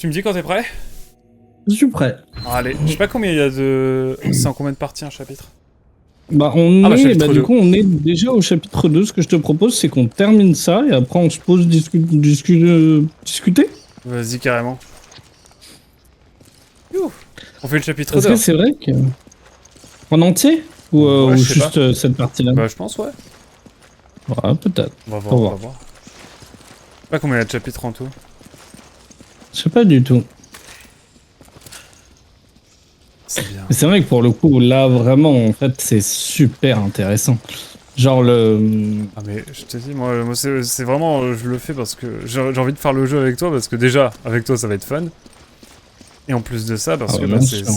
Tu me dis quand t'es prêt? Je suis prêt. Allez, je sais pas combien il y a de... C'est en combien de parties un chapitre? Bah, chapitre 2. on est déjà au chapitre 2. Ce que je te propose, c'est qu'on termine ça et après on se pose discuter. Vas-y, carrément. Youh. On fait le chapitre 2. Parce que c'est vrai que. En entier? Ou, Ouais, ou je sais juste pas. cette partie-là? Bah, je pense, ouais. Ouais, peut-être. On va voir, on va voir. Je sais pas combien il y a de chapitres en tout. Je sais pas du tout. C'est bien. Mais c'est vrai que pour le coup, là, vraiment, en fait, c'est super intéressant. Genre le. Ah mais je te dis, moi c'est vraiment... Je le fais parce que j'ai envie de faire le jeu avec toi, parce que déjà, avec toi, ça va être fun. Et en plus de ça, parce Ah que ouais, bah, bien c'est sûr.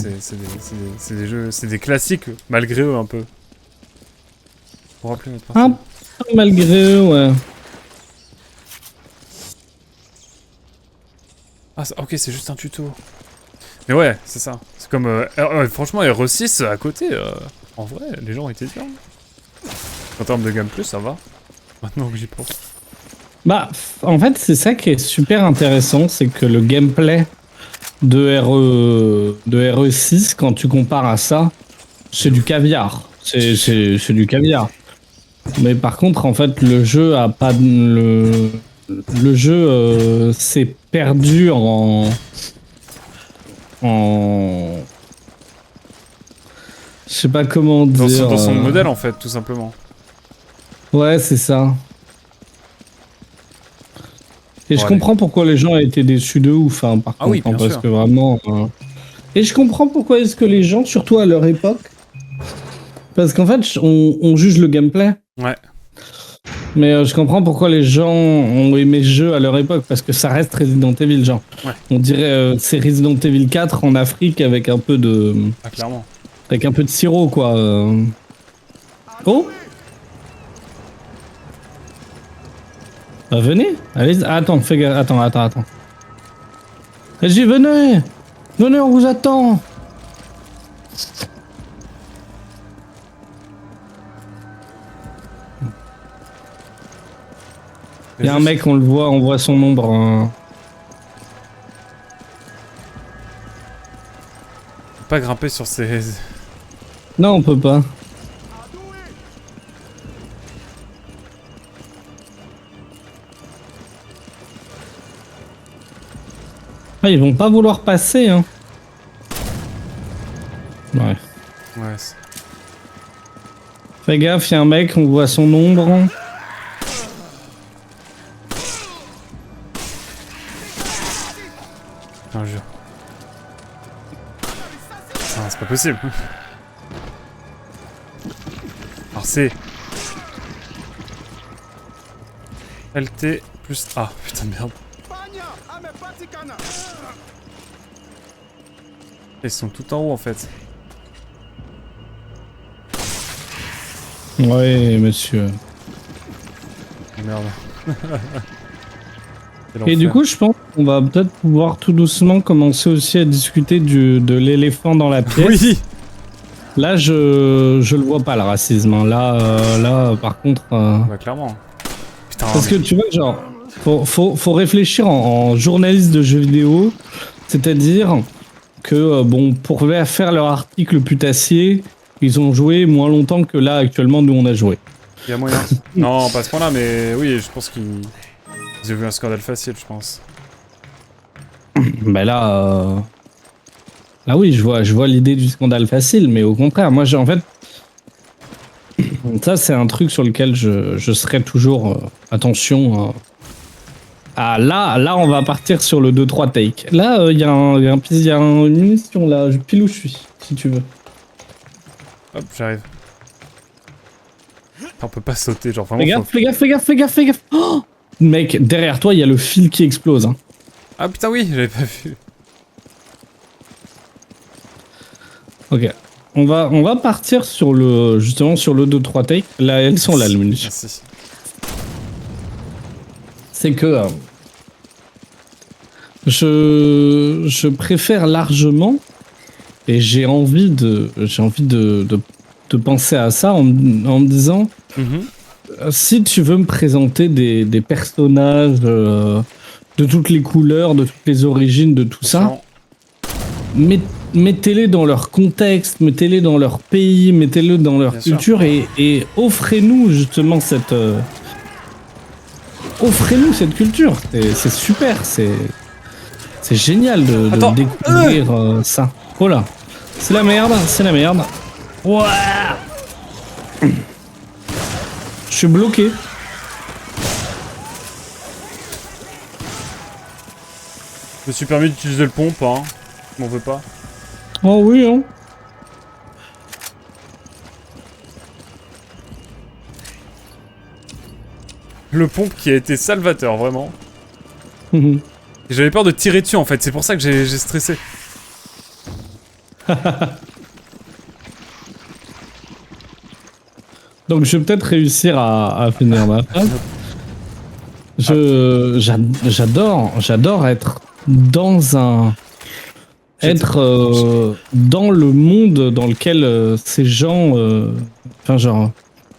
des jeux... C'est des classiques, malgré eux, un peu. Pour rappeler notre Un partie. peu malgré eux, ouais. Ah, ok, c'est juste un tuto. Mais ouais, c'est ça. C'est comme... franchement, RE6, à côté, en vrai, les gens étaient bien. En termes de gameplay, ça va. Maintenant que j'y pense. Bah, en fait, c'est ça qui est super intéressant, c'est que le gameplay de RE6, quand tu compares à ça, c'est du caviar. C'est du caviar. Mais par contre, en fait, le jeu a pas le jeu s'est perdu en je sais pas comment dire. Dans son modèle, en fait, tout simplement. Ouais, c'est ça. Et Bon, je allez. comprends pourquoi les gens ont été déçus de ouf, hein, par Ah contre, oui, hein, bien parce sûr. que vraiment. Et je comprends pourquoi est-ce que les gens, surtout à leur époque, parce qu'en fait, on juge le gameplay, Ouais. mais je comprends pourquoi les gens ont aimé ce jeu à leur époque, parce que ça reste Resident Evil, genre. Ouais. On dirait c'est Resident Evil 4 en Afrique avec un peu de Ah, clairement. sirop, quoi. Oh. Bah, venez, allez, attends, fais gaffe, attends. Vas-y, venez, on vous attend. Il y a un mec, on le voit, on voit son ombre. Pas grimper sur ces... Non, on peut pas. Ah, ils vont pas vouloir passer, hein. Ouais. Ouais. Fais gaffe, il y a un mec, on voit son ombre. Un jeu. Ah, c'est pas possible. Alors c'est... LT plus A. Putain de merde. Ils sont tout en haut en fait. Ouais, monsieur. Merde. Et du coup, je pense qu'on va peut-être pouvoir tout doucement commencer aussi à discuter de l'éléphant dans la pièce. Oui. Là, je le vois pas, le racisme, hein. Là, par contre... Bah clairement. Putain. Parce que tu vois, genre, faut réfléchir en journaliste de jeux vidéo, c'est-à-dire que, bon, pour faire leur article putassier, ils ont joué moins longtemps que là, actuellement, nous, on a joué. Il y a moyen. Non, pas à ce point-là, mais oui, je pense qu'ils ont vu un scandale facile, je pense. Ben là... Là, oui, je vois l'idée du scandale facile, mais au contraire, moi, en fait... Ça, c'est un truc sur lequel je serai toujours... attention... Ah, là, on va partir sur le 2-3 take. Là, il y a une munition, là. Pile où je suis, si tu veux. Hop, j'arrive. On peut pas sauter, genre vraiment... Fais gaffe. Oh, mec, derrière toi, il y a le fil qui explose. Hein. Ah putain oui, j'avais pas vu. Ok. On va partir sur justement sur le 2-3 take. Là, elles sont là, les munitions. Merci. C'est que... je préfère largement... Et j'ai envie de penser à ça en me disant... Si tu veux me présenter des personnages de toutes les couleurs, de toutes les origines, de tout ça. Attention. Mettez-les dans leur contexte, mettez-les dans leur pays, mettez-les dans leur Bien sûr. culture et offrez-nous justement cette... offrez-nous cette culture. C'est super, c'est génial de Attends, découvrir ça. Oh là, c'est la merde, c'est la merde. Ouah. Je suis bloqué. Je me suis permis d'utiliser le pompe, hein. Je m'en veux pas. Oh oui, hein. Le pompe qui a été salvateur, vraiment. Mhm. Et j'avais peur de tirer dessus, en fait. C'est pour ça que j'ai stressé. Donc je vais peut-être réussir à finir ma phase. J'adore être dans un... Être dans le monde dans lequel ces gens... Enfin genre...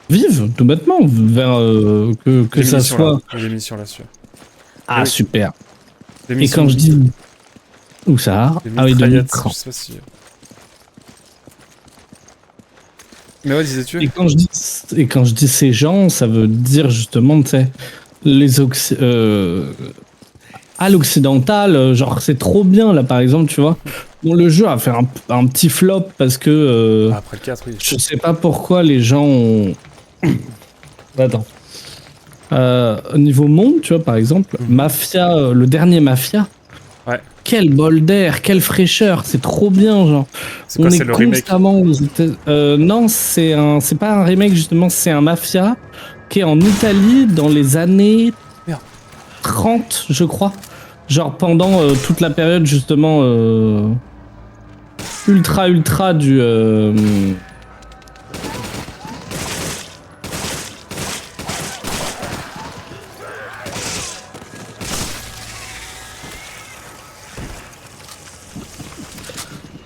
Vivent, tout bêtement, vers que ça soit... Il y a des missions là-dessus. Ah, Oui. super. Des Et missions quand je dis... Où ça? des Ah oui, de mitraillettes, l'écran. je sais pas si... Mais ouais, disais-tu? Et quand je dis ces gens, ça veut dire justement, tu sais, à l'occidental, genre c'est trop bien là par exemple, tu vois. Bon, le jeu a fait un petit flop parce que Ah, après le 4, oui. je sais pas pourquoi les gens ont... Attends. Au niveau monde, tu vois, par exemple, Mafia, le dernier Mafia. Ouais. Quel bol d'air, quelle fraîcheur, c'est trop bien, genre. C'est quoi, On c'est est le remake? constamment aux non, c'est pas un remake justement, c'est un Mafia qui est en Italie dans les années Merde. 30, je crois. Genre pendant toute la période justement ultra du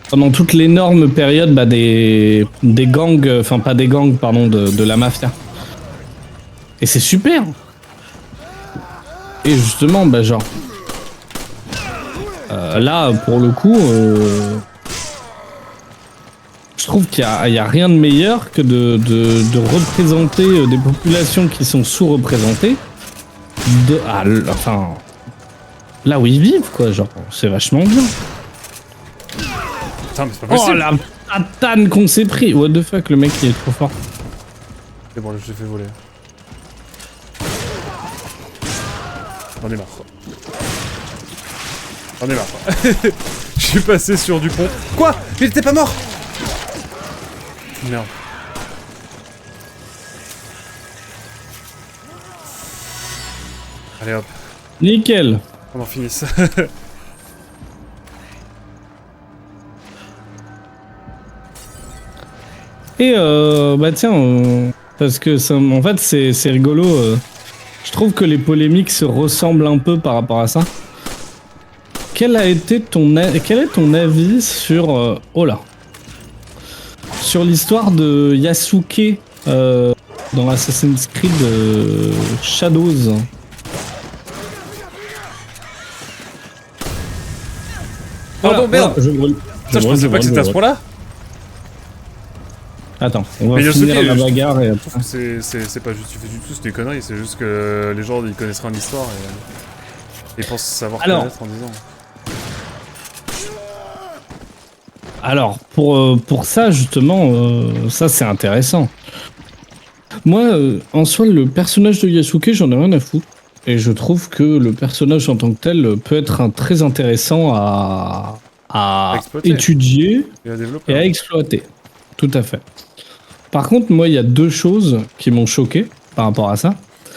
pendant toute l'énorme période bah, des gangs, enfin pas des gangs, pardon, de la mafia. Et c'est super. Et justement, bah genre, là pour le coup, je trouve qu'il y a rien de meilleur que de représenter des populations qui sont sous-représentées, enfin, là où ils vivent, quoi, genre, c'est vachement bien. Putain, mais c'est pas Oh possible! la patane qu'on s'est pris! What the fuck, le mec il est trop fort. C'est bon, là, je l'ai fait voler. J'en ai marre. J'en ai marre. Je suis passé sur du pont. Quoi? Il était pas mort! Merde. Allez hop, Nickel. on en finisse. Et bah tiens, parce que ça, en fait c'est rigolo. Je trouve que les polémiques se ressemblent un peu par rapport à ça. Quel est ton avis sur oh là, sur l'histoire de Yasuke dans Assassin's Creed Shadows? Pardon, merde! Je brûle. Putain, je pensais pas que c'était à ce point-là! Attends, on va Mais Yasuke, finir la bagarre et Je trouve que c'est pas justifié du tout, c'est des conneries, c'est juste que les gens ils connaissent rien de l'histoire et pensent savoir Alors. connaître en disant. Alors, pour ça, justement, ça c'est intéressant. Moi, en soi, le personnage de Yasuke, j'en ai rien à foutre. Et je trouve que le personnage en tant que tel peut être très intéressant à Exploiter. étudier Et à développer. et à exploiter. Tout à fait. Par contre, moi, il y a deux choses qui m'ont choqué par rapport à ça.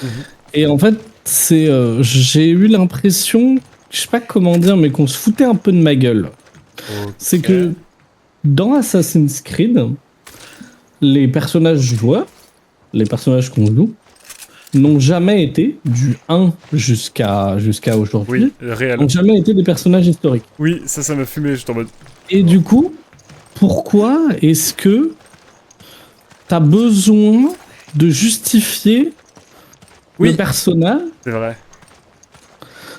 Mhm. Et en fait, c'est, j'ai eu l'impression, je sais pas comment dire, mais qu'on se foutait un peu de ma gueule. Ok. C'est que dans Assassin's Creed, les personnages joueurs, les personnages qu'on joue, n'ont jamais été, du 1 jusqu'à aujourd'hui, Oui, réel. n'ont jamais été des personnages historiques. Oui, ça m'a fumé, j'étais en mode. Et du coup, pourquoi est-ce que t'as besoin de justifier Oui. le personnage? C'est vrai.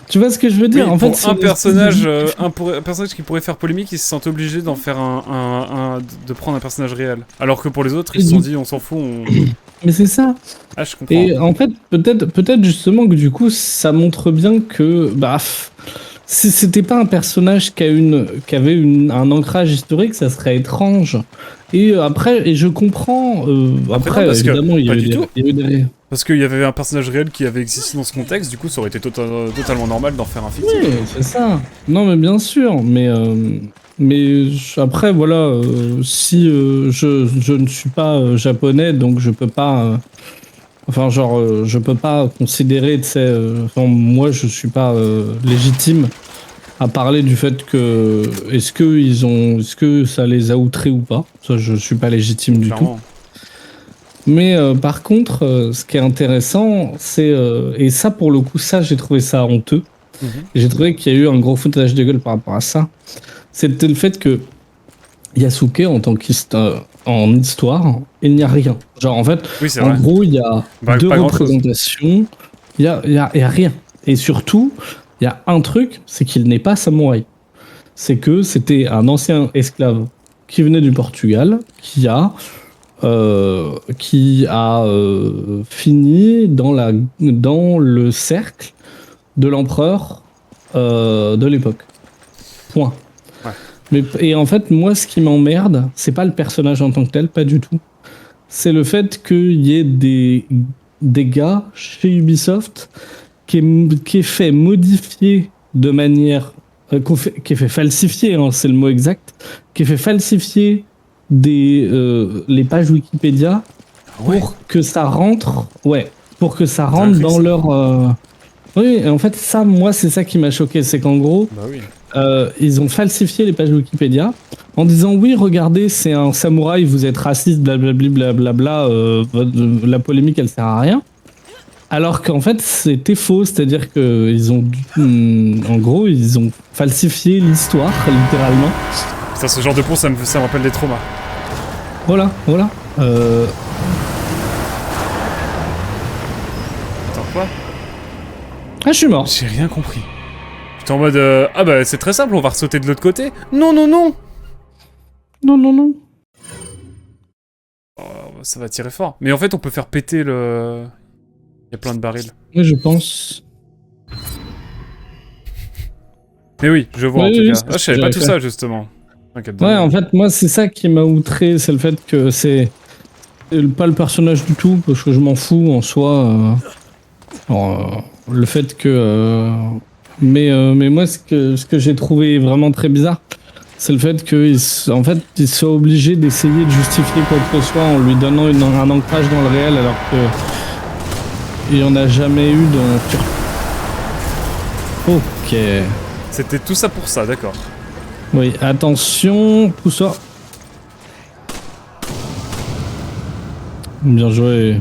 Tu vois ce que je veux dire? Oui, En fait, pour c'est un une personnage, espèce un personnage qui pourrait faire polémique, ils se sentent obligés d'en faire de prendre un personnage réel. Alors que pour les autres, ils se sont dit, on s'en fout, Mais c'est ça. Ah, je comprends. Et en fait, peut-être justement que du coup, ça montre bien que, si c'était pas un personnage qui avait un ancrage historique, ça serait étrange. Et après, et je comprends. Après, non, parce que, évidemment, pas du tout. il y a eu des. Parce qu'il y avait un personnage réel qui avait existé dans ce contexte, du coup, ça aurait été totalement normal d'en faire un fictif. Oui, c'est ça. Non, mais bien sûr. Après, voilà, si je ne suis pas japonais, donc je peux pas. Enfin, genre, je peux pas considérer, tu sais, enfin, moi, je suis pas légitime à parler du fait que est-ce que ça les a outrés ou pas. Ça, je suis pas légitime du tout. Clairement. Mais par contre, ce qui est intéressant, c'est et ça pour le coup, ça j'ai trouvé ça honteux. Mhm. Et j'ai trouvé qu'il y a eu un gros foutage de gueule par rapport à ça. C'était le fait que Yasuke en tant en histoire, il n'y a rien. Genre en fait, Oui, c'est en vrai. gros, il y a Bah, deux pas grand-chose. représentations. Il y a rien. Et surtout, il y a un truc, c'est qu'il n'est pas samouraï. C'est que c'était un ancien esclave qui venait du Portugal, qui a fini dans le cercle de l'empereur de l'époque. Point. Ouais. Et en fait, moi, ce qui m'emmerde, c'est pas le personnage en tant que tel, pas du tout. C'est le fait qu'il y ait des gars chez Ubisoft qui est fait modifier de manière. Qui est fait falsifier, hein, c'est le mot exact. Qui est fait falsifier les pages Wikipédia Ouais. pour que ça rentre. Ouais, pour que ça T'as rentre écrit dans ça leur. Oui, et en fait, ça, moi, c'est ça qui m'a choqué. C'est qu'en gros, Bah oui. ils ont falsifié les pages Wikipédia en disant oui, regardez, c'est un samouraï, vous êtes raciste, blablabla, blablabla, la polémique, elle sert à rien. Alors qu'en fait, c'était faux, c'est-à-dire que ils ont, en gros, ils ont falsifié l'histoire, littéralement. Putain, ce genre de pont, ça me rappelle des traumas. Voilà, voilà. Attends, quoi? Ah, je suis mort. J'ai rien compris. J'étais en mode, ah bah c'est très simple, on va ressauter de l'autre côté. Non, non, non! Non, non, non. Oh, ça va tirer fort. Mais en fait, on peut faire péter le... Il y a plein de barils. Oui, je pense. Mais oui, je vois Oui, en tout oui, cas. c'est Ah, ce je savais que pas j'avais tout fait. ça, justement. T'inquiète, Ouais, Daniel. en fait, moi, c'est ça qui m'a outré, c'est le fait que c'est pas le personnage du tout, parce que je m'en fous en soi. Le fait que. Mais moi, ce que j'ai trouvé vraiment très bizarre, c'est le fait qu'ils soient obligés d'essayer de justifier quoi que ce soit en lui donnant un ancrage dans le réel, alors que il n'y en a jamais eu Ok. C'était tout ça pour ça, d'accord. Oui, attention, tout ça. Bien joué.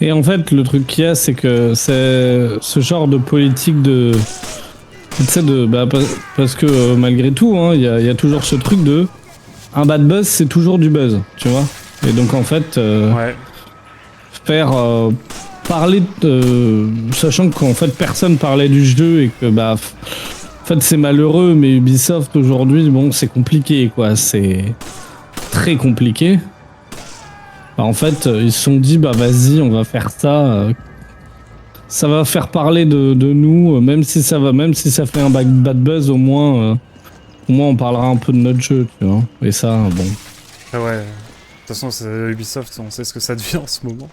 Et en fait, le truc qu'il y a, c'est que c'est ce genre de politique de. Tu sais, parce que malgré tout, hein, il y a toujours ce truc de. Un bad buzz, c'est toujours du buzz, tu vois. Et donc, en fait, Ouais. faire parler sachant qu'en fait personne parlait du jeu et que en fait c'est malheureux, mais Ubisoft aujourd'hui, bon, c'est compliqué, quoi, c'est très compliqué. En fait, ils se sont dit vas-y, on va faire ça, ça va faire parler de nous, même si ça fait un bad buzz, au moins on parlera un peu de notre jeu, tu vois. Et ça, bon. Ah ouais. De toute façon, c'est Ubisoft, on sait ce que ça devient en ce moment.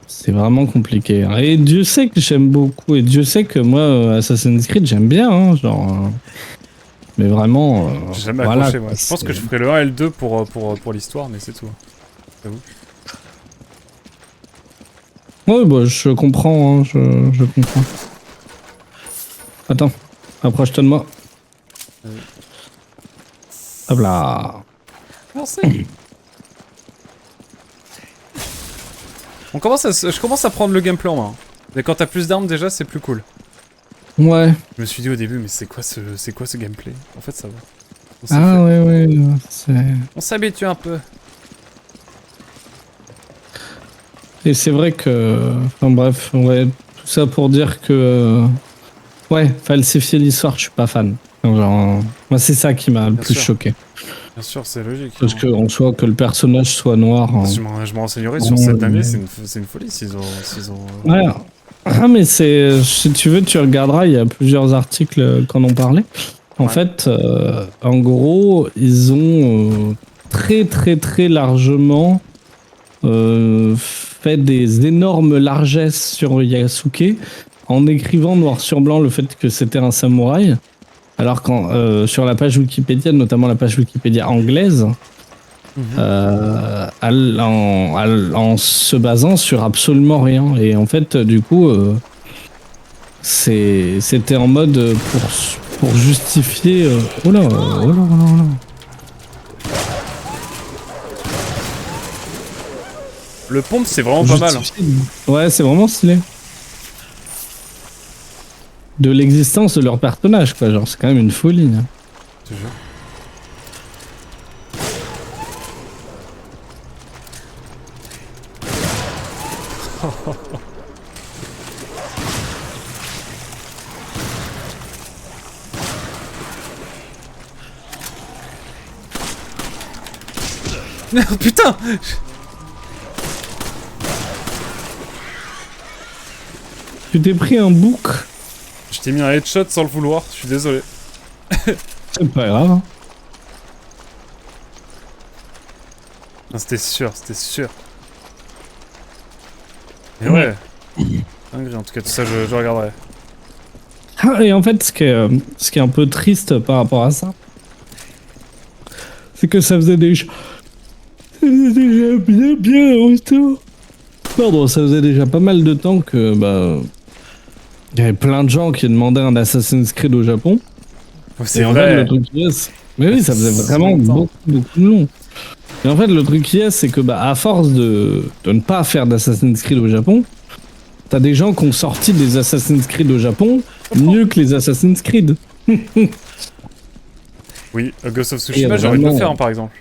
C'est vraiment compliqué, hein. Et Dieu sait que j'aime beaucoup, et Dieu sait que moi, Assassin's Creed, j'aime bien, hein, genre. Mais vraiment. J'ai jamais voilà, accroché, moi. quoi, Je pense que je ferai le 1 et le 2 pour l'histoire, mais c'est tout. J'avoue. Ouais, bah, je comprends, hein, je comprends. Attends, approche-toi de moi. Hop là. Merci. Je commence à prendre le gameplay en main. Mais quand t'as plus d'armes déjà, c'est plus cool. Ouais. Je me suis dit au début, mais c'est quoi ce gameplay? En fait, ça va. Ah ouais, c'est... On s'habitue un peu. Et c'est vrai que... Enfin bref, ouais, tout ça pour dire que... Ouais, falsifier l'histoire, je suis pas fan. Genre, moi, c'est ça qui m'a le plus choqué. Bien sûr, c'est logique. Parce qu'en soit que le personnage soit noir... Je me renseignerai sur cette dinguerie, c'est une folie s'ils ont... Ouais. Ah mais c'est... Si tu veux, tu regarderas, il y a plusieurs articles qui en ont parlé. En fait, en gros, ils ont très largement fait des énormes largesses sur Yasuke en écrivant noir sur blanc le fait que c'était un samouraï. Alors quand sur la page Wikipédia, notamment la page Wikipédia anglaise, en se basant sur absolument rien. Et en fait, du coup, c'était en mode pour justifier... Oh là. Le pompe, c'est vraiment pas mal. Ouais, c'est vraiment stylé. De l'existence de leur personnage, quoi. Genre, c'est quand même une folie. Hein. Je te jure. Merde, putain! Tu t'es pris un bouc. Je t'ai mis un headshot sans le vouloir, je suis désolé. C'est pas grave. Hein. Non, c'était sûr, c'était sûr. Mais ouais. Dinguerie, en tout cas, tout ça, je regarderai. Et en fait, ce qui est un peu triste par rapport à ça, c'est que ça faisait déjà bien longtemps. Pardon, ça faisait déjà pas mal de temps que il y avait plein de gens qui demandaient un Assassin's Creed au Japon. Oh, c'est et en vrai. fait, le truc qui est, mais oui, ça faisait vraiment beaucoup de long. Et en fait, le truc qui est, c'est que à force de ne pas faire d'Assassin's Creed au Japon, t'as des gens qui ont sorti des Assassin's Creed au Japon mieux que les Assassin's Creed. Oui, Ghost of Tsushima, j'aurais pu le faire, hein, par exemple.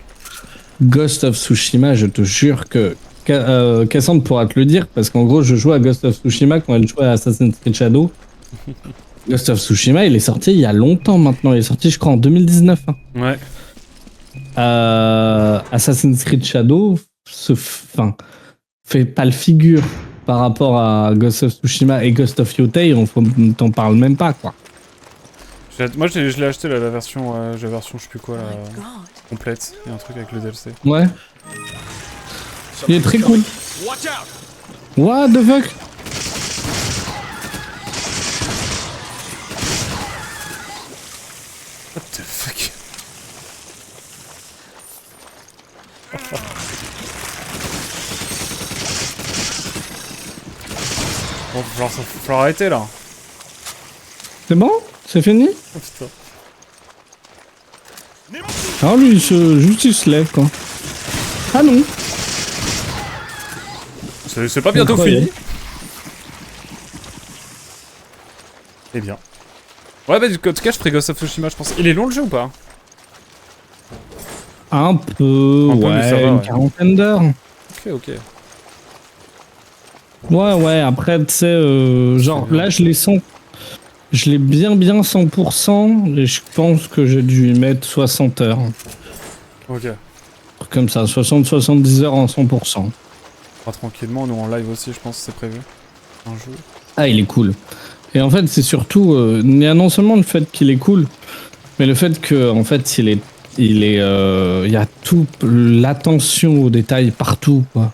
Ghost of Tsushima, je te jure que Cassandre pourra te le dire, parce qu'en gros, je jouais à Ghost of Tsushima quand elle jouait à Assassin's Creed Shadow. Ghost of Tsushima, il est sorti il y a longtemps maintenant. Il est sorti, je crois, en 2019. Hein. Ouais. Assassin's Creed Shadow fait pas le figure par rapport à Ghost of Tsushima et Ghost of Yotei. On t'en parle même pas, quoi. Moi, je l'ai acheté, là, la version, je sais plus quoi, complète. Il y a un truc avec le DLC. Ouais. Il est très cool. What the fuck? What the fuck? Bon, va falloir arrêter, là. C'est bon? C'est fini? Oh putain. Alors lui, juste il se lève, quoi. Ah non. C'est pas bientôt fini. Eh bien. Ouais, bah, en tout cas, je ferai Ghost of Tsushima, je pense. Il est long, le jeu, ou pas? Un peu, mais ça va, une quarantaine d'heures. Ok. Ouais, après, tu sais, genre, là, je l'ai bien 100%, et je pense que j'ai dû y mettre 60 heures. Ok. Comme ça, 60-70 heures en 100%. Tranquillement, nous en live aussi, je pense, c'est prévu. Un jour. Ah, il est cool. Et en fait, c'est surtout, il y a non seulement le fait qu'il est cool, mais le fait que, en fait, il y a toute l'attention aux détails partout, quoi.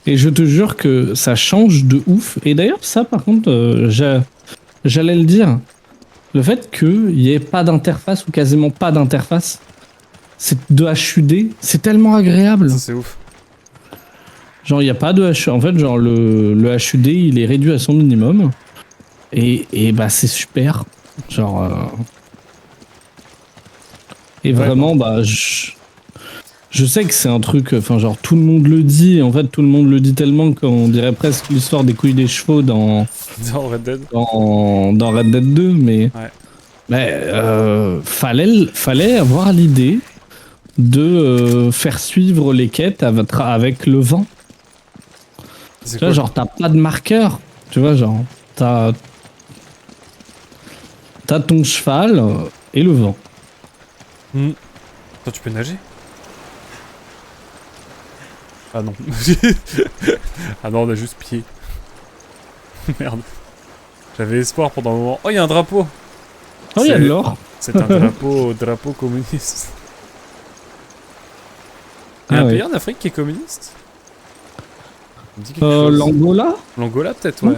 Et je te jure que ça change de ouf. Et d'ailleurs, ça, par contre, j'allais le dire. Le fait qu'il n'y ait pas d'interface ou quasiment pas d'interface, c'est de HUD, c'est tellement agréable. Ça, c'est ouf. Genre, il n'y a pas de HUD. En fait, genre, le HUD, il est réduit à son minimum. Et bah, c'est super. Genre. Et ouais, vraiment, Je sais que c'est un truc, enfin genre tout le monde le dit, et en fait tout le monde le dit tellement qu'on dirait presque l'histoire des couilles des chevaux Dans Red Dead. dans Red Dead 2, Ouais. mais fallait avoir l'idée de faire suivre les quêtes avec le vent. C'est Tu vois, genre t'as pas de marqueur, tu vois, genre t'as ton cheval et le vent. Toi, tu peux nager? Ah non. Ah non, on a juste pied. Merde. J'avais espoir pendant un moment. Oh, il y a un drapeau. Oh, il y a de l'or. C'est un drapeau communiste. Il y a Ah un ouais. pays en Afrique qui est communiste? On me dit quelque chose. L'Angola. L'Angola, peut-être, ouais.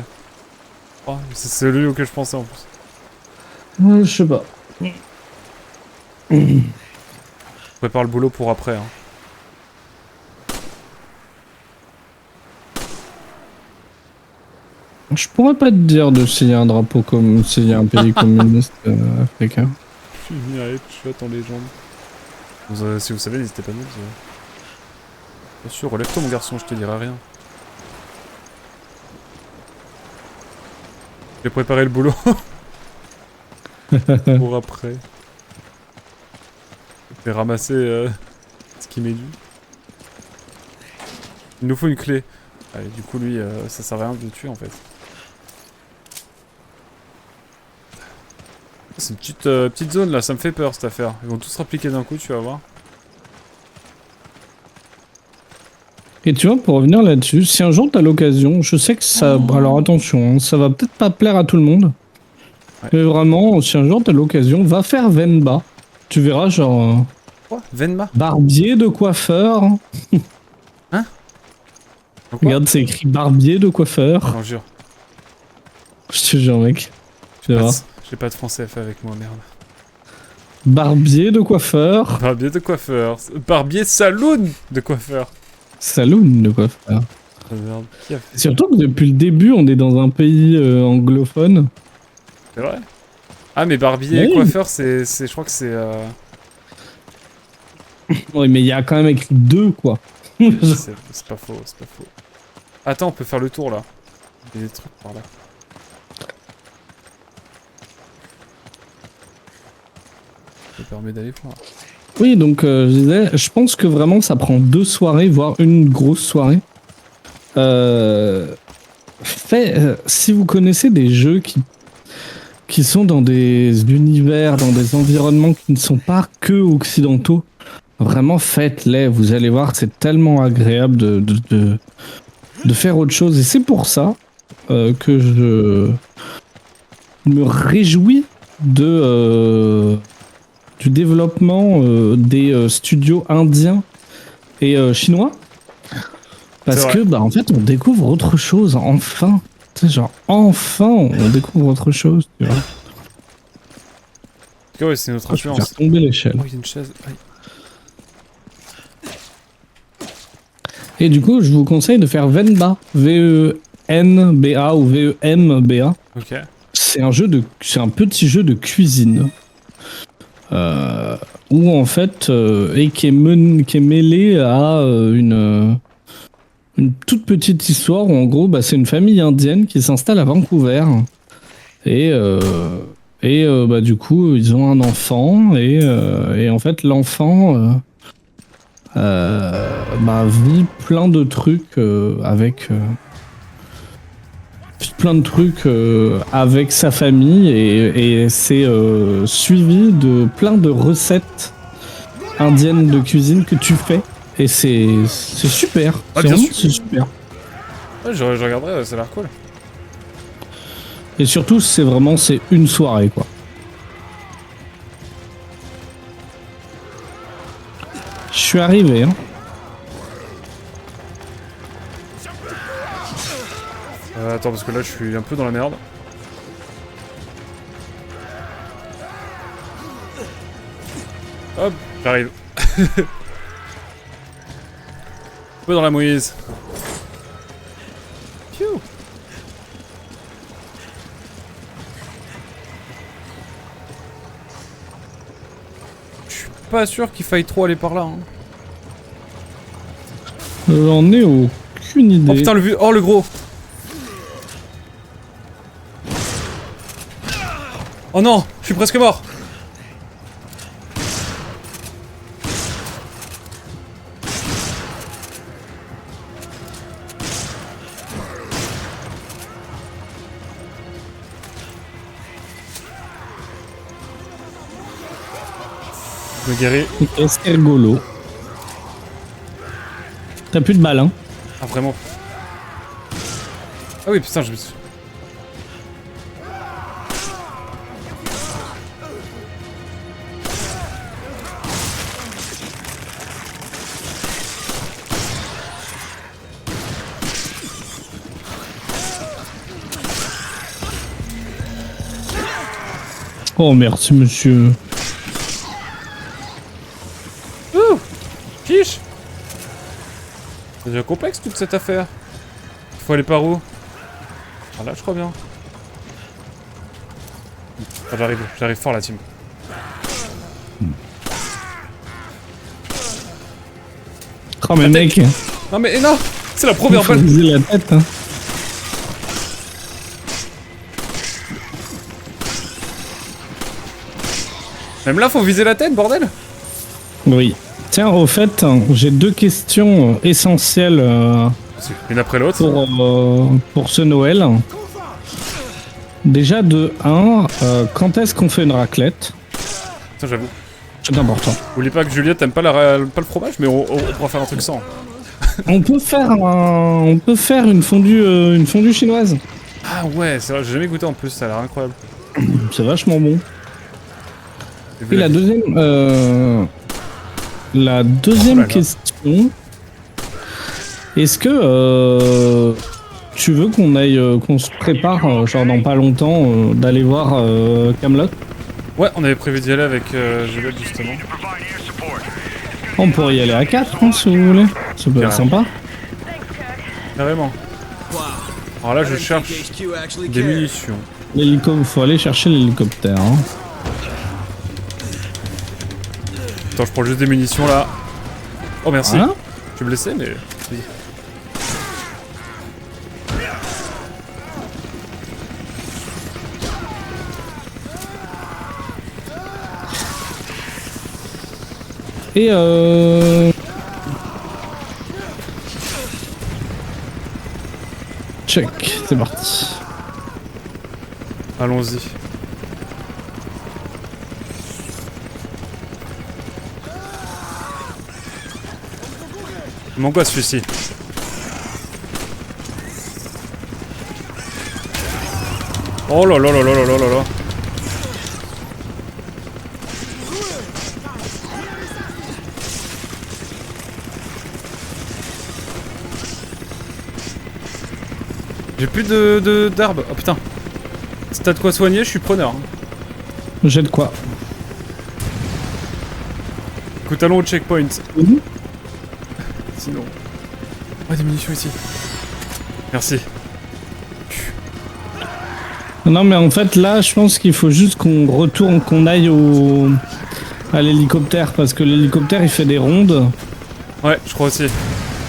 Oh, c'est celui auquel je pensais en plus. Je sais pas. Je prépare le boulot pour après. Hein. Je pourrais pas te dire de s'il y a un drapeau comme s'il y a un pays communiste africain. Je suis mis à headshot en légende. Si vous savez, n'hésitez pas à nous dire. Bien sûr, relève-toi mon garçon, je te dirai rien. J'ai préparé le boulot. Pour après. Je vais ramasser ce qui m'est dû. Il nous faut une clé. Allez, du coup, lui, ça sert à rien de le tuer en fait. C'est une petite zone là, ça me fait peur cette affaire. Ils vont tous se rappliquer d'un coup, tu vas voir. Et tu vois, pour revenir là-dessus, si un jour t'as l'occasion, je sais que ça. Alors attention, hein, ça va peut-être pas plaire à tout le monde. Ouais. Mais vraiment, si un jour t'as l'occasion, va faire Venba. Tu verras, genre. Quoi? Venma? Barbier de coiffeur. Hein? Quoi? Regarde, c'est écrit barbier de coiffeur. Non, jure. Je te jure, mec. Tu vas voir. J'ai pas de français à faire avec moi, merde. Barbier de coiffeur. Barbier de coiffeur. Barbier saloon de coiffeur. Saloon de coiffeur. Oh, merde. Qui a fait ça? Surtout que depuis le début, on est dans un pays anglophone. C'est vrai? Ah, mais barbier et Oui. coiffeur, je crois que c'est. Oui, mais il y a quand même écrit deux, quoi. C'est pas faux, c'est pas faux. Attends, on peut faire le tour là. Il y a des trucs par là. Ça permet d'aller voir. Oui, donc je disais, je pense que vraiment ça prend 2 soirées, voire une grosse soirée. Si vous connaissez des jeux qui sont dans des univers, dans des environnements qui ne sont pas que occidentaux, vraiment faites-les. Vous allez voir, c'est tellement agréable de faire autre chose. Et c'est pour ça que je me réjouis du développement des studios indiens et chinois. Parce que, bah, en fait, on découvre autre chose, enfin. Tu sais, genre, enfin, on découvre autre chose, tu vois. En tout cas, ouais, c'est notre Je vais influence. faire tomber l'échelle. Oh, il y a une chaise. Aïe. Et du coup, je vous conseille de faire Venba. V-E-N-B-A ou V-E-M-B-A. Ok. C'est un petit jeu de cuisine. Où, en fait, et qui est mêlé à une toute petite histoire où en gros bah, c'est une famille indienne qui s'installe à Vancouver et bah, du coup ils ont un enfant et en fait l'enfant bah, vit plein de trucs avec sa famille et c'est suivi de plein de recettes indiennes de cuisine que tu fais. Et c'est super. Ah, C'est bien vraiment sûr. super. Ouais, je regarderai, ça a l'air cool. Et surtout, c'est une soirée, quoi. Je suis arrivé, hein. Attends, parce que là, je suis un peu dans la merde. Hop, j'arrive. Un peu dans la mouise. Pfiou. Je suis pas sûr qu'il faille trop aller par là. Hein. J'en ai aucune idée. Oh putain, le vu. Oh, le gros. Oh non, je suis presque mort. Je me guéris. C'est rigolo. T'as plus de balles, hein? Ah, vraiment. Ah oui, putain, je me suis... Oh, merci, monsieur. Ouh, quiche. C'est déjà complexe toute cette affaire. Il faut aller par où? Ah là, je crois bien. Ah, j'arrive fort la team. Oh, mais mec, Non mais non, c'est la il première faut balle. viser la tête, hein. Même là, faut viser la tête, bordel. Oui. Tiens, au fait, j'ai deux questions essentielles Une après l'autre. pour ce Noël. Déjà, de 1, quand est-ce qu'on fait une raclette? Ça, j'avoue. C'est important. Oublie pas que Juliette aime pas, pas le fromage, mais on pourra faire un truc sans. On peut faire une fondue chinoise. Ah ouais, c'est vrai, j'ai jamais goûté en plus, ça a l'air incroyable. C'est vachement bon. J'ai vu Et la deuxième Oh là là. question, est-ce que tu veux qu'on se prépare, genre dans pas longtemps, d'aller voir Camelot? Ouais, on avait prévu d'y aller avec Juliette justement. On pourrait y aller à 4, hein, si vous voulez. Ça peut être sympa. Carrément. Alors là, je cherche des munitions. Faut aller chercher l'hélicoptère. Hein. Attends, je prends juste des munitions là. Oh merci. Voilà. Je suis blessé, mais... Et check, c'est parti. Allons-y. Mon gosse celui-ci. Oh là là là là là là là là. J'ai plus d'arbres. Oh putain. Si t'as de quoi soigner, je suis preneur. Hein. J'ai de quoi. Écoute, allons au checkpoint. Mhm. Sinon... Ouais, des munitions ici. Merci. Non mais en fait là je pense qu'il faut juste qu'on retourne, qu'on aille à l'hélicoptère parce que l'hélicoptère il fait des rondes. Ouais, je crois aussi.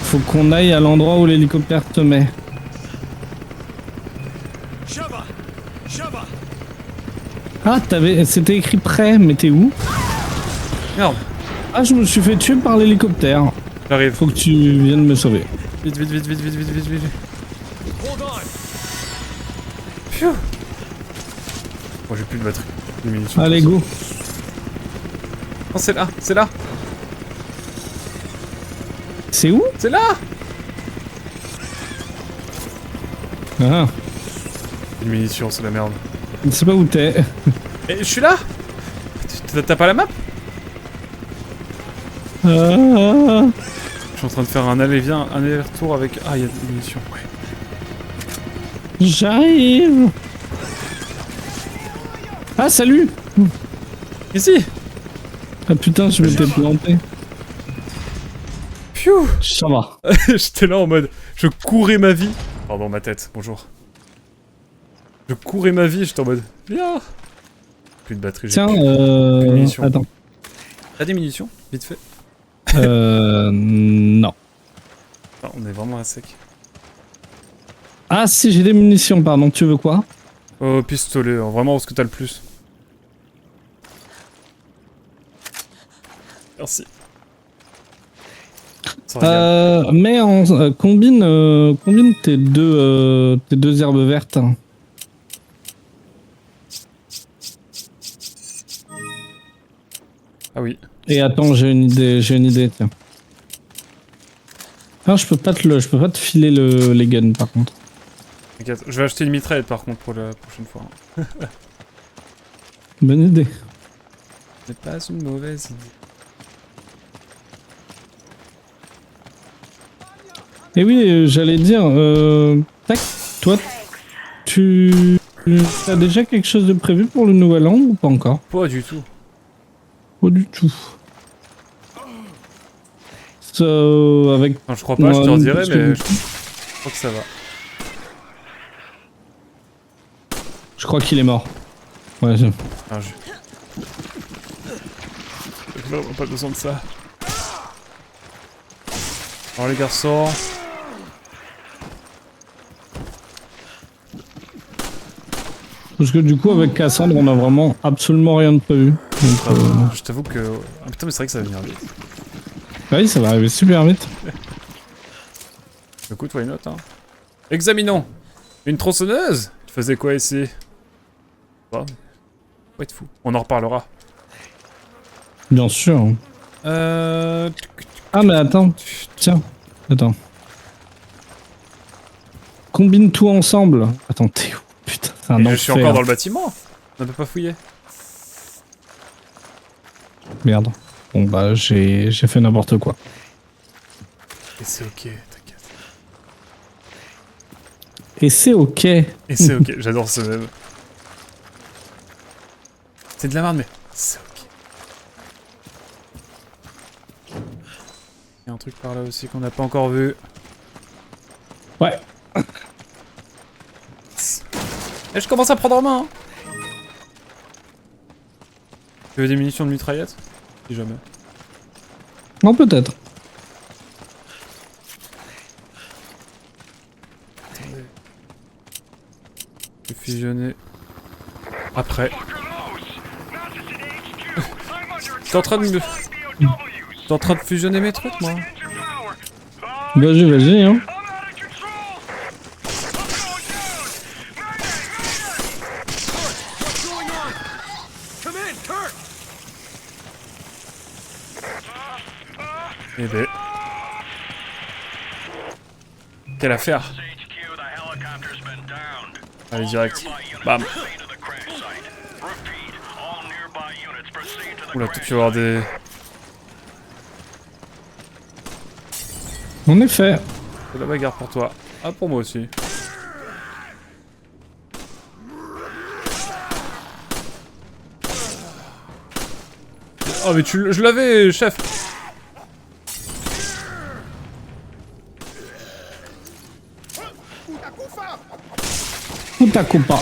Faut qu'on aille à l'endroit où l'hélicoptère te met. Ah c'était écrit prêt, mais t'es où? Merde. Ah je me suis fait tuer par l'hélicoptère. J'arrive. Faut que tu viennes me sauver. Vite, vite, vite, vite, vite, vite, vite, vite. Pfiou. Bon, j'ai plus de batterie. Des munitions. Allez go. Oh, c'est là, c'est là, C'est où? c'est là. Ah, Une munition, c'est la merde. je sais pas où t'es. Et je suis là. T'as pas la map? Ah, Je suis en train de faire un aller-retour avec... Ah, il y a des munitions, ouais. j'arrive. Ah salut. Ici. Ah putain je m'étais planté. Pfiou. Ça va. J'étais là en mode... Je courais ma vie. Pardon, ma tête, bonjour. Je courais ma vie, j'étais en mode... Viens. Plus de batterie, j'ai Tiens, plus de munitions. attends. T'as des munitions? Vite fait. Non. Ah, on est vraiment à sec. Ah si, j'ai des munitions, pardon. Tu veux quoi? Oh, pistolet, vraiment ce que t'as le plus. Merci. Ça régale. Mais combine tes deux herbes vertes. Ah oui. Et attends, j'ai une idée, tiens. Ah, je peux pas te filer les guns par contre. T'inquiète, je vais acheter une mitraillette par contre pour la prochaine fois. Bonne idée. Ce n'est pas une mauvaise idée. Et oui, j'allais dire, tac, toi, tu as déjà quelque chose de prévu pour le nouvel an ou pas encore? Pas du tout. Pas du tout. Avec. Non, je crois pas, je te Ouais, redirai, parce mais que- je crois que ça va. Je crois qu'il est mort. Ouais, Ah, j'ai vraiment pas besoin de ça. Alors les garçons... Parce que du coup, avec Cassandre, on a vraiment absolument rien de prévu. Donc, Je t'avoue que... Ah putain, mais c'est vrai que ça va venir vite. oui, ça va arriver super vite. Écoute, why not, hein. Examinons. Une tronçonneuse? Tu faisais quoi ici? Bah, faut être fou. On en reparlera. Bien sûr. Ah, mais attends. Tiens, attends. Combine tout ensemble. Attends, t'es où? Putain, c'est un Et enfer. je suis encore dans le bâtiment. On peut pas fouiller. Merde. Bon, bah, j'ai fait n'importe quoi. Et c'est ok, t'inquiète. Et c'est ok. Et c'est ok, j'adore ce même. C'est de la merde, mais c'est ok. Il y a un truc par là aussi qu'on n'a pas encore vu. Ouais. Et je commence à prendre en main. Hein. Tu veux des munitions de mitraillette? Si jamais. Non, peut-être. Attendez. Je vais fusionner. Après. T'es en train de me... T'es en train de fusionner mes trucs, moi. Vas-y, vas-y, hein. Eh ben. Quelle affaire. Allez, direct. Bam. Oula, peut-être qu'il va y avoir des... En effet. de la bagarre pour toi. Ah, pour moi aussi. Oh, mais je l'avais, chef. Puta culpa.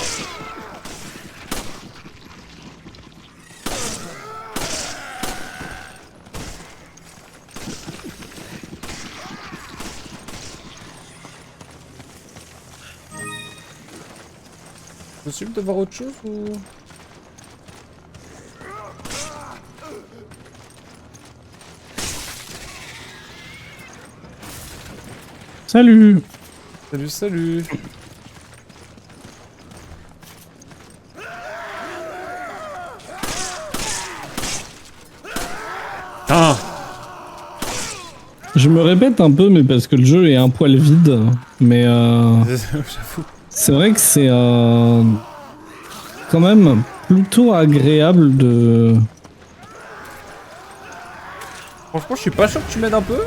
Possible de voir autre chose ou... Salut. Salut, salut. Ah. Je me répète un peu, mais parce que le jeu est un poil vide. Mais J'avoue. c'est vrai que c'est quand même plutôt agréable de... Franchement, je suis pas chaud que tu m'aides un peu.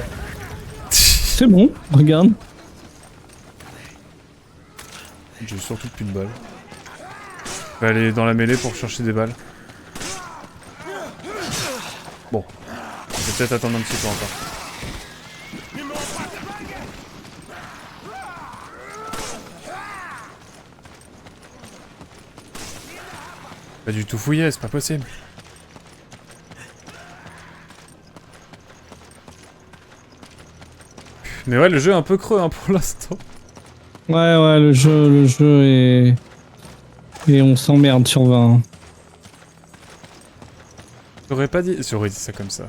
C'est bon, regarde. J'ai surtout plus de balles. Je vais aller dans la mêlée pour chercher des balles. Bon. Je vais peut-être attendre un petit peu encore. Pas du tout fouillé, c'est pas possible. Mais ouais, le jeu est un peu creux hein, pour l'instant. Ouais, le jeu est... Et on s'emmerde sur 20. J'aurais pas dit... J'aurais dit ça comme ça.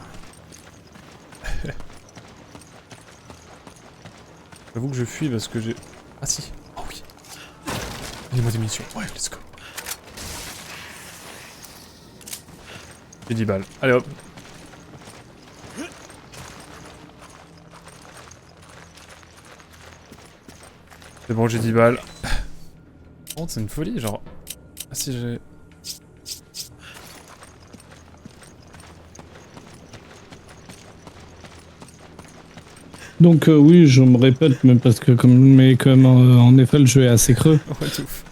J'avoue que je fuis parce que j'ai... Ah si. Oh oui. Donnez-moi des munitions. Ouais, let's go. J'ai 10 balles. Allez hop. C'est bon, j'ai 10 balles. Oh, c'est une folie, genre... Ah si, j'ai... Donc oui, je me répète, mais parce que comme en effet le jeu est assez creux, Ouais, de ouf.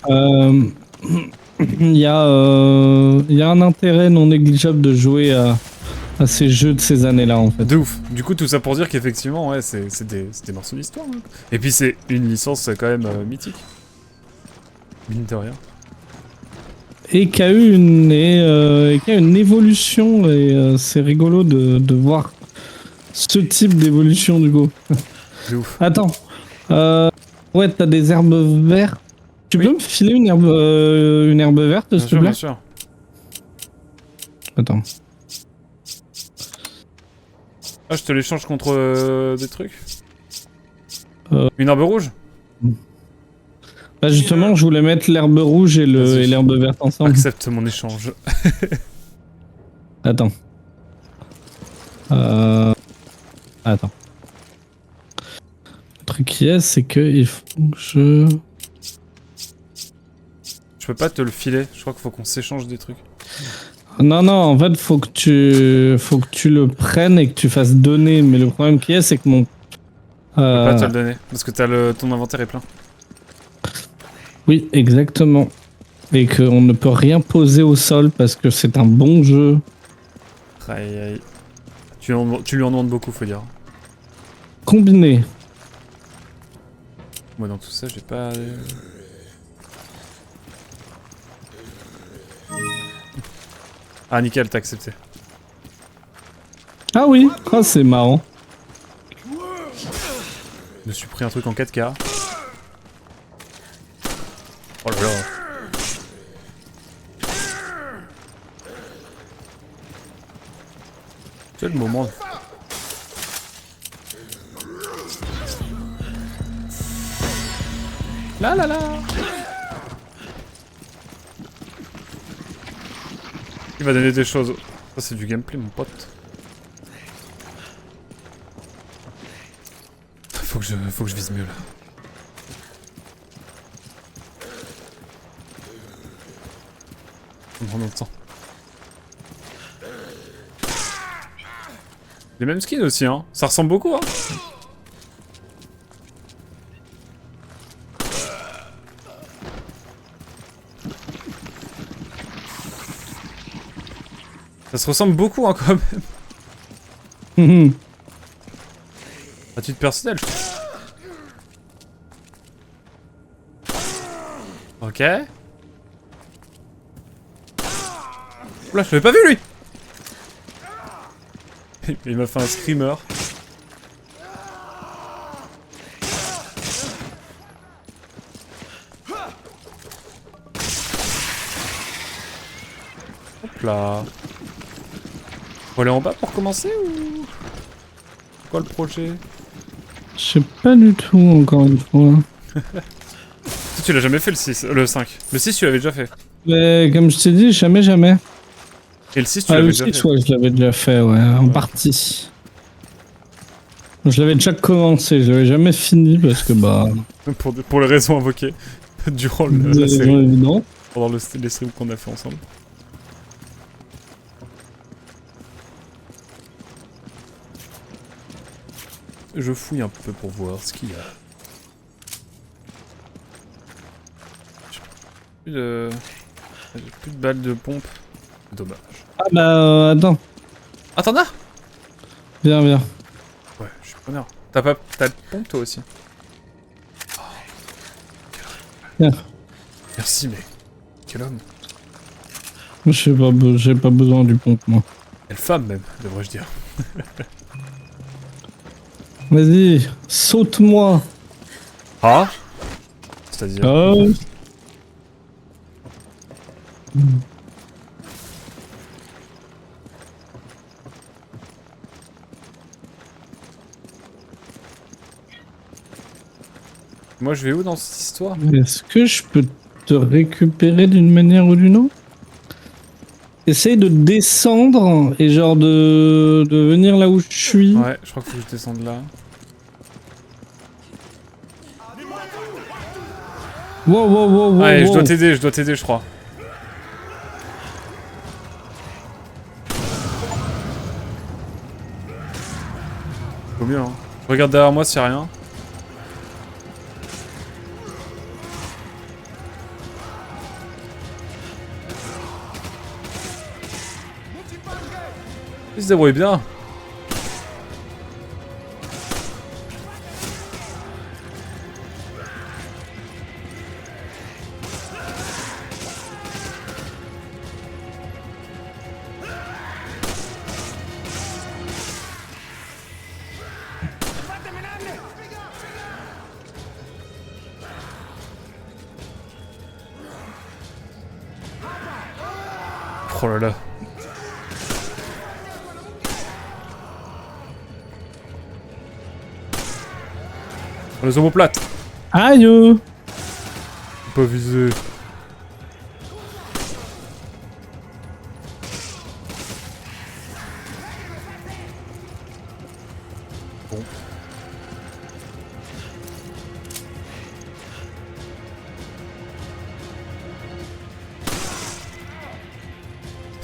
il y a un intérêt non négligeable de jouer à ces jeux de ces années-là en fait. De ouf. Du coup, tout ça pour dire qu'effectivement, ouais, c'est des morceaux d'histoire. Hein. Et puis c'est une licence quand même mythique. Mine de rien. Et qui a eu une évolution et c'est rigolo de voir ce type d'évolution du coup. De ouf. Attends, ouais, t'as des herbes vertes. Tu Oui. peux me filer une herbe verte, Bien s'il te sûr, plaît? bien sûr. Attends. Ah, je te l'échange contre des trucs Euh. Une herbe rouge? Bah justement, je voulais mettre l'herbe rouge et Vas-y. l'herbe verte ensemble. Accepte mon échange. Attends. Attends. Le truc qui est, c'est que il faut que je... Je peux pas te le filer. Je crois qu'il faut qu'on s'échange des trucs. Non, en fait, faut que tu le prennes et que tu fasses donner. Mais le problème qui est, c'est que mon... Je peux pas te le donner. Parce que ton inventaire est plein. Oui, exactement. Et qu'on ne peut rien poser au sol parce que c'est un bon jeu. Aïe aïe. Tu lui en demandes beaucoup, faut dire. Combiné. Moi, dans tout ça, j'ai pas... Ah, nickel, t'as accepté. Ah oui, ah, c'est marrant. Je me suis pris un truc en 4K. Oh là là. C'est le moment. Là là là. Il va donner des choses. Ça c'est du gameplay mon pote. Faut que je vise mieux là. Ça me prend longtemps. Les mêmes skins aussi hein. Ça ressemble beaucoup hein. Ça se ressemble beaucoup hein quand même. À titre personnel, je trouve. Ok. Oula, je l'avais pas vu lui. Il m'a fait un screamer. Hop là. Faut aller en bas pour commencer ou... C'est quoi le projet? Je sais pas du tout, encore une fois. Tu l'as jamais fait le 5. Le 6 tu l'avais déjà fait. Mais comme je t'ai dit, jamais. Et le 6 tu Ah, l'avais le déjà 6, fait. ouais, je l'avais déjà fait, ouais, en partie. Je l'avais déjà commencé, je l'avais jamais fini parce que bah... Pour les raisons invoquées durant des la série. raisons évidentes. Pendant les streams qu'on a fait ensemble. Je fouille un peu pour voir ce qu'il y a. J'ai plus de balles de pompe. Dommage. Ah bah attends, Ah t'en as? viens. Ouais, je suis preneur. T'as de pompe toi aussi? Oh, Viens. Merci mais... Quel homme. J'ai pas besoin du pompe moi. Quelle femme même, devrais-je dire. Vas-y, saute-moi. Ah. C'est-à-dire. Oh. Moi, je vais où dans cette histoire? Est-ce que je peux te récupérer d'une manière ou d'une autre? Essaye de descendre et genre de venir là où je suis. Ouais, je crois qu'il faut que je descende là. Wow, wow, wow, wow. Allez, wow. je dois t'aider, je crois. Faut mieux, hein. Je regarde derrière moi s'il y a rien. Il se débrouille bien. Oh là là. Les omoplates. Aïe. Pas visé. Bon.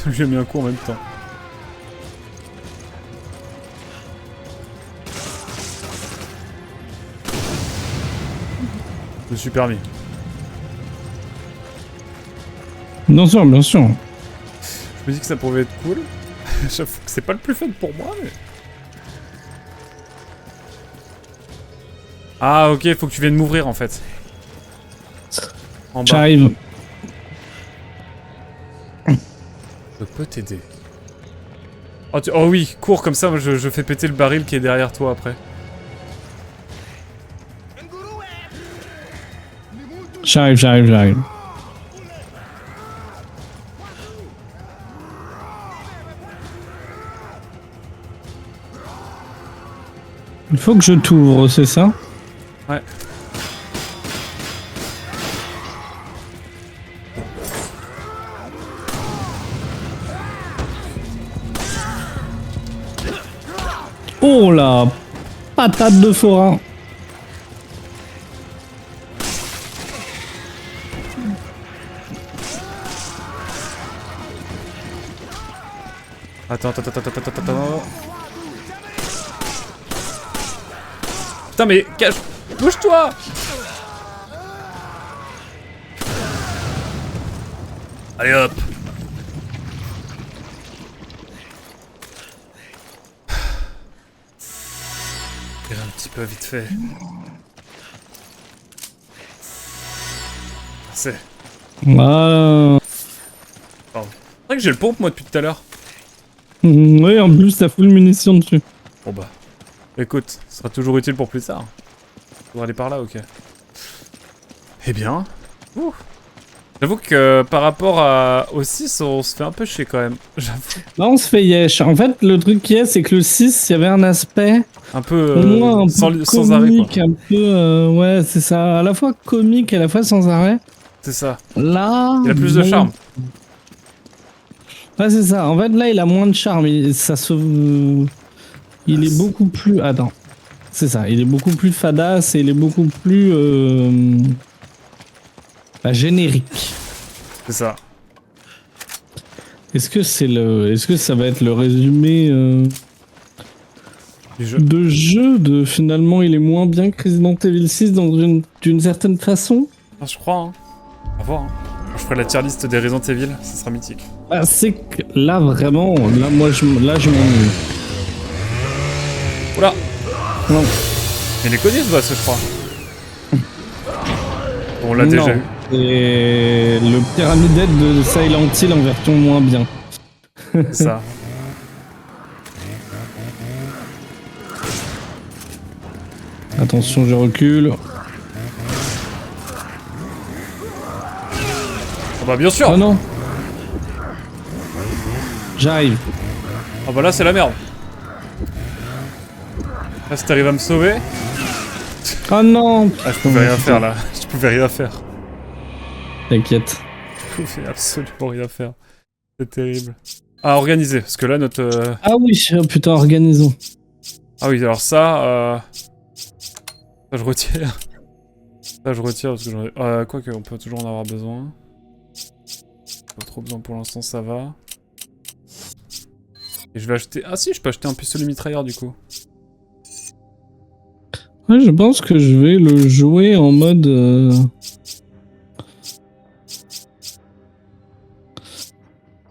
J'ai mis un coup en même temps. Je me suis permis. Bien sûr, bien sûr. Je me dis que ça pouvait être cool. J'avoue que c'est pas le plus fun pour moi, mais... Ah, ok, faut que tu viennes m'ouvrir, en fait. En bas. J'arrive. Je peux t'aider. Oh, oh oui, cours comme ça, moi je fais péter le baril qui est derrière toi après. J'arrive. Il faut que je t'ouvre, c'est ça? Ouais. Oh la patate de forain. Attends. Putain mais cache... Bouge-toi. Allez hop. Un petit peu vite fait. C'est... Voilà. Pardon. C'est vrai que j'ai le pompe moi depuis tout à l'heure. Oui, en plus, t'as full munitions dessus. Bon bah... Écoute, ce sera toujours utile pour plus tard. Pour aller par là, ok. Eh bien... Ouh. J'avoue que par rapport au 6, on se fait un peu chier quand même. J'avoue. Là, on se fait yesh. En fait, le truc qui est, c'est que le 6, il y avait un aspect... Un peu, Au moins un peu sans arrêt quoi. comique, un peu... ouais, c'est ça. À la fois comique et à la fois sans arrêt. C'est ça. Là... Il a plus de bon. charme. Ouais, c'est ça. En fait, là, il a moins de charme. Ça se... Il est beaucoup plus... Attends. C'est ça. Il est beaucoup plus fadasse et il est beaucoup plus... générique. C'est ça. Est-ce que c'est le... Est-ce que ça va être le résumé Du jeu. de jeu de finalement il est moins bien que Resident Evil 6 d'une certaine façon? Ah, je crois, hein. À voir, hein. Je ferai la tier list des Resident Evil, ça sera mythique. Bah, c'est que là vraiment, là moi je m'ennuie. Oula. Non. Mais il est connu ce boss, je crois. On l'a déjà eu. Et le pyramidette de Silent Hill en version moins bien. C'est ça. Attention, je recule. Ah bah bien sûr. Oh non. J'arrive. Ah bah là c'est la merde. Là si t'arrives à me sauver... Oh non. Ah je pouvais rien faire là. Je pouvais rien faire. T'inquiète. Je pouvais absolument rien faire. C'est terrible. Ah organiser, parce que là notre... Ah oui, oh, putain, organisons. Ah oui alors ça... Ça je retire. Ça je retire parce que j'en ai... quoique on peut toujours en avoir besoin. Pas trop besoin pour l'instant, ça va. Et je vais acheter... Ah si, je peux acheter un pistolet mitrailleur du coup. Ouais, je pense que je vais le jouer en mode...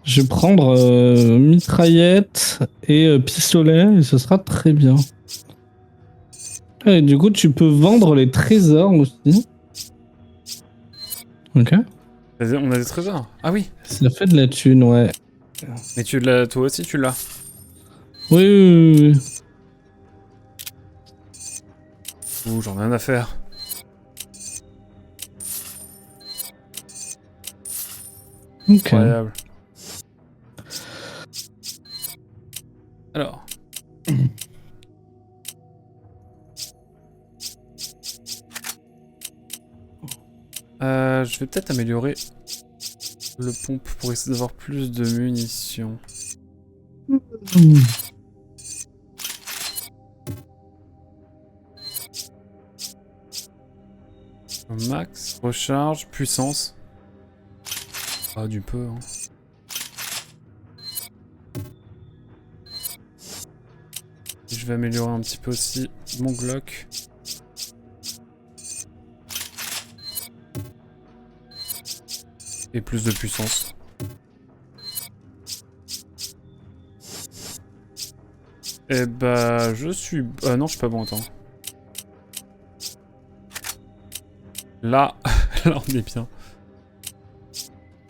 Je vais prendre mitraillette et pistolet et ce sera très bien. Et du coup, tu peux vendre les trésors aussi. Ok. On a des trésors. Ah oui. Ça fait de la thune, ouais. Mais tu l'as... Toi aussi tu l'as. Oui, oui, oui. Ouh, j'en ai rien à faire. Ok. Incroyable. Alors. Je vais peut-être améliorer le pompe pour essayer d'avoir plus de munitions. Max, recharge, puissance. Ah, du peu, hein. Je vais améliorer un petit peu aussi mon Glock. Et plus de puissance. Et bah, je suis... Ah non, je suis pas bon, attends. Là, là on est bien.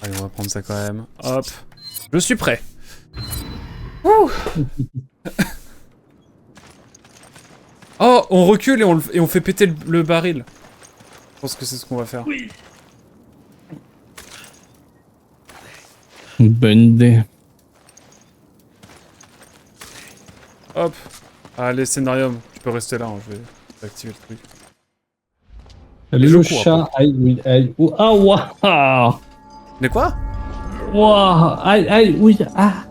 Allez, on va prendre ça quand même. Hop. Je suis prêt. Ouh. Oh, on recule et on fait péter le baril. Je pense que c'est ce qu'on va faire. Oui. Bonne idée. Hop. Allez, scénarium. Tu peux rester là, hein, je vais activer le truc. Allez, je le cours, chat. Aïe, oui, aïe. Oh, ah, waouh. Mais quoi? Waouh. Aïe, aïe, oui, ah.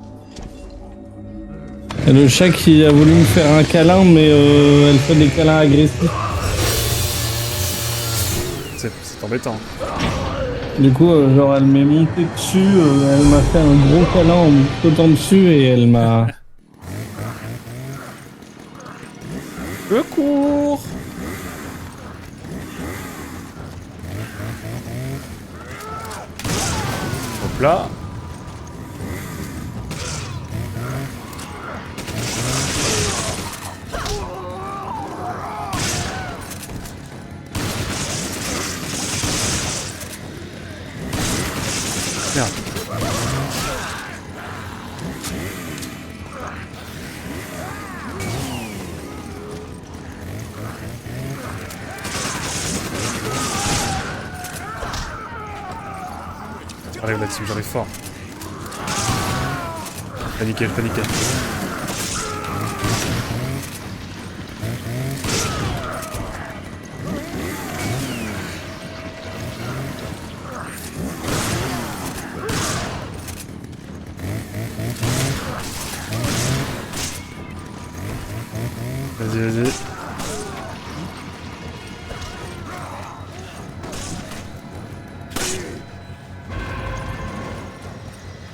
Et le chat qui a voulu me faire un câlin, mais elle fait des câlins agressifs. C'est embêtant. Du coup, genre, elle m'est montée dessus, elle m'a fait un gros câlin en me sautant dessus et elle m'a... Je cours. Hop là. Merde. J'arrive là-dessus, j'arrive fort. Paniquer, paniquer. Vas-y, vas-y.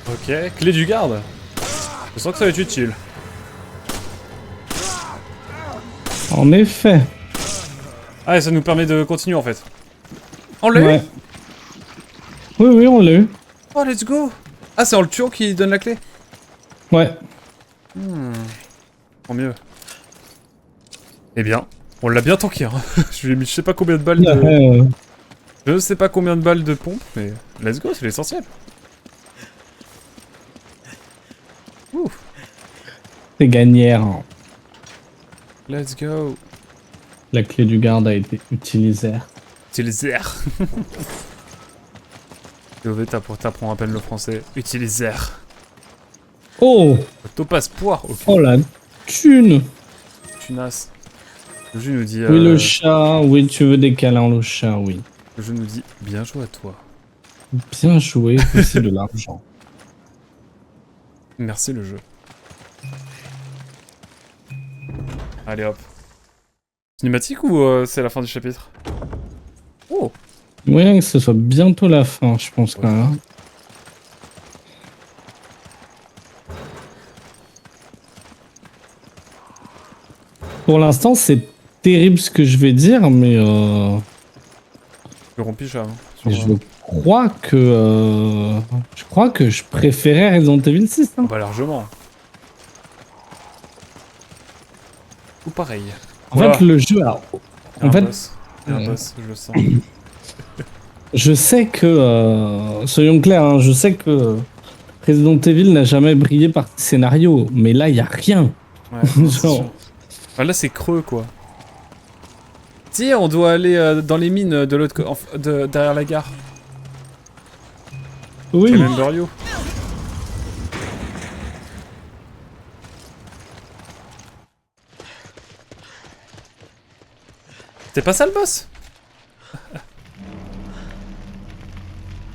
Ok, clé du garde. Je sens que ça va être utile. En effet. Ah, et ça nous permet de continuer en fait. On l'a Ouais. eu? Oui, oui, on l'a eu. Oh, let's go! Ah, c'est en le tuant qui donne la clé? Ouais. Tant mieux. Eh bien, on l'a bien tanké, hein. Je lui ai mis je sais pas combien de balles de... Ouais, Je sais pas combien de balles de pompe, mais let's go, c'est l'essentiel. Ouf. c'est gagnère. Let's go. La clé du garde a été utilisée. Utiliser. Théové, t'apprends à peine le français. Utiliser. Oh! Topaz poire, ok. Oh la thune! Tunas. Le jeu nous dit... Oui, le chat, oui, tu veux des câlins, le chat, oui. Le jeu nous dit, bien joué à toi. Bien joué, voici de l'argent. Merci le jeu. Allez hop. Cinématique ou c'est la fin du chapitre? Oh! Moyen que ce soit bientôt la fin, je pense quand même. Pour l'instant, c'est terrible ce que je vais dire, mais Le rompicha. Hein, je crois que je préférais Resident Evil 6. Hein. Bah largement. Ou pareil. En fait, le jeu, alors, en fait, boss. Il y a un boss, je le sens. je sais que, soyons clairs, hein, je sais que Resident Evil n'a jamais brillé par ses scénarios, mais là, il y a rien. Ouais, Genre. Ah, là, c'est creux, quoi. Si, on doit aller dans les mines de l'autre derrière la gare. Oui. Remember you. C'était pas ça le boss?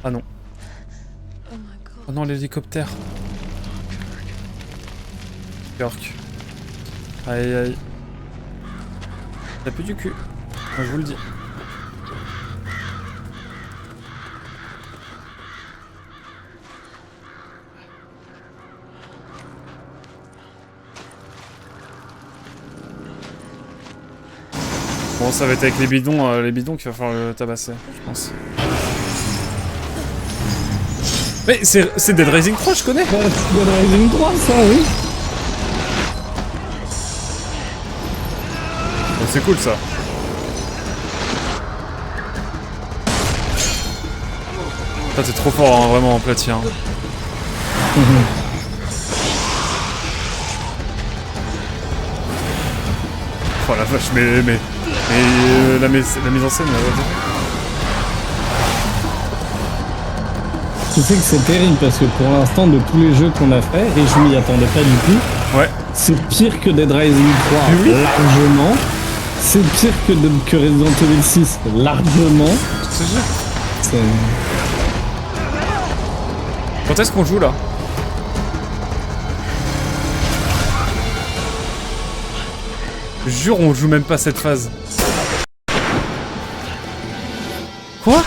Ah non. Oh non, l'hélicoptère. York. Aïe aïe. T'as plus du cul. Moi, je vous le dis. Bon, ça va être avec les bidons qu'il va falloir le tabasser, je pense. Mais c'est Dead Rising 3, je connais. Dead Rising 3, ça, oui. Oh, c'est cool ça. Putain, t'es trop fort, hein, vraiment, en platine. Hein. Oh la vache, mais la mise en scène, Tu sais que c'est terrible parce que pour l'instant, de tous les jeux qu'on a fait, et je m'y attendais pas du tout, ouais. c'est pire que Dead Rising 3, oui. largement. C'est pire que Resident Evil 6, largement. C'est... Quand est-ce qu'on joue là? Je jure, on joue même pas cette phase. Quoi?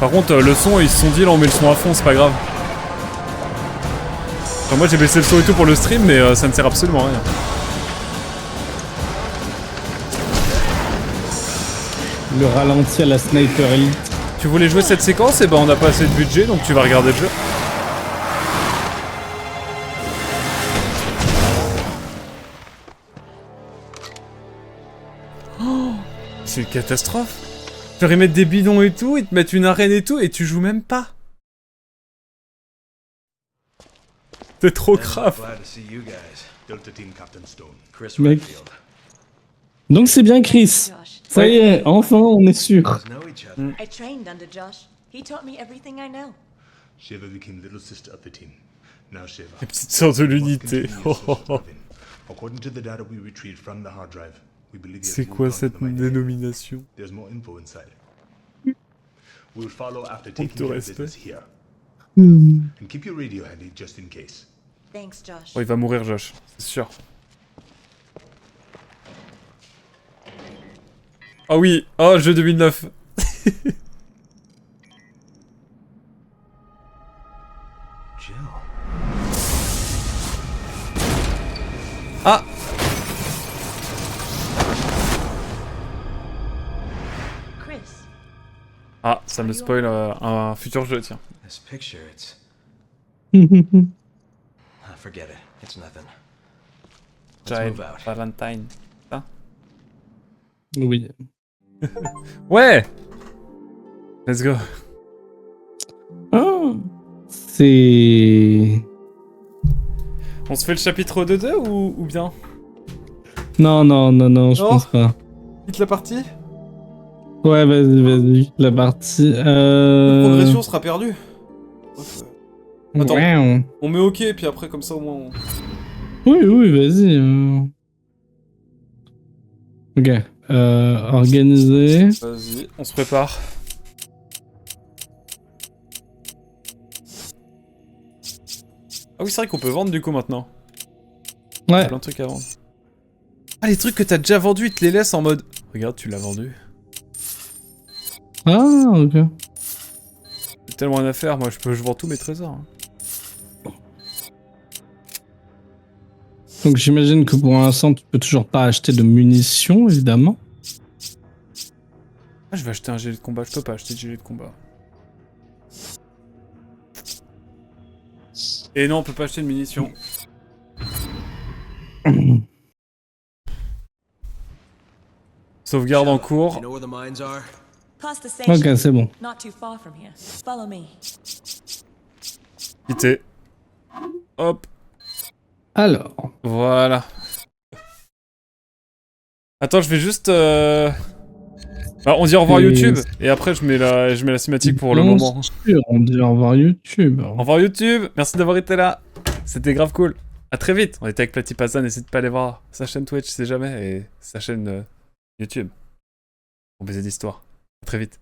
Par contre, le son, ils se sont dit là, on met le son à fond, c'est pas grave. Enfin, moi j'ai baissé le son et tout pour le stream, mais ça ne sert absolument à rien. Le ralenti à la Sniper Elite. Tu voulais jouer cette séquence, et ben on n'a pas assez de budget, donc tu vas regarder le jeu. Oh, c'est une catastrophe. Tu leur mettre des bidons et tout, ils te mettent une arène et tout, et tu joues même pas. C'est trop grave. Mec. Donc c'est bien Chris. Ça y est, enfin on est sûr. I trained under Josh. He taught me everything I know. Shiva became little sister of the team. Now Shiva. Les petites sœurs de l'unité. According to the data we retrieved from the hard drive, we believe c'est quoi cette dénomination? There's more info inside. We'll follow after taking care of business here. And keep your radio handy just in case. Thanks, Josh. Oh, il va mourir, Josh, c'est sûr. Oh oui, oh, jeu 2009. Ah. Chris. Ah, ça me spoil un futur jeu, tiens. This picture, it's... forget it. It's nothing. Child Valentine. Ah. Oui. Ouais. Let's go. Ah, c'est... On se fait le chapitre 2 ou bien? Non, je Non. pense pas. Quitte la partie? Ouais, vas-y, la partie. La progression sera perdue. Attends. Ouais. On met OK, puis après, comme ça, au moins... Oui, vas-y. Ok. Organiser. Vas-y, on se prépare. Ah oui, c'est vrai qu'on peut vendre, du coup, maintenant. Il y a Ouais. plein de trucs à vendre. Ah, les trucs que t'as déjà vendus, ils te les laissent en mode... Regarde, tu l'as vendu. Ah, ok. J'ai tellement rien à faire, moi, je vends tous mes trésors. Hein. Donc j'imagine que pour l'instant, tu peux toujours pas acheter de munitions, évidemment. Ah, je vais acheter un gilet de combat. Je peux pas acheter de gilet de combat. Et non, on peut pas acheter de munitions. Sauvegarde en cours. You know where the mines are? Past the station. Ok, c'est bon. Not too far from here. Follow me. Quitter. Hop. Alors. Voilà. Attends, je vais juste... Bah, on dit au revoir Et- YouTube. Et après, je mets la cinématique pour le Bien moment. sûr, on dit au revoir YouTube. Au revoir YouTube. Merci d'avoir été là. C'était grave cool. À très vite. On était avec Platypasa. N'hésite pas à aller voir sa chaîne Twitch, si jamais. Et sa chaîne YouTube. Pour baiser d'histoire. À très vite.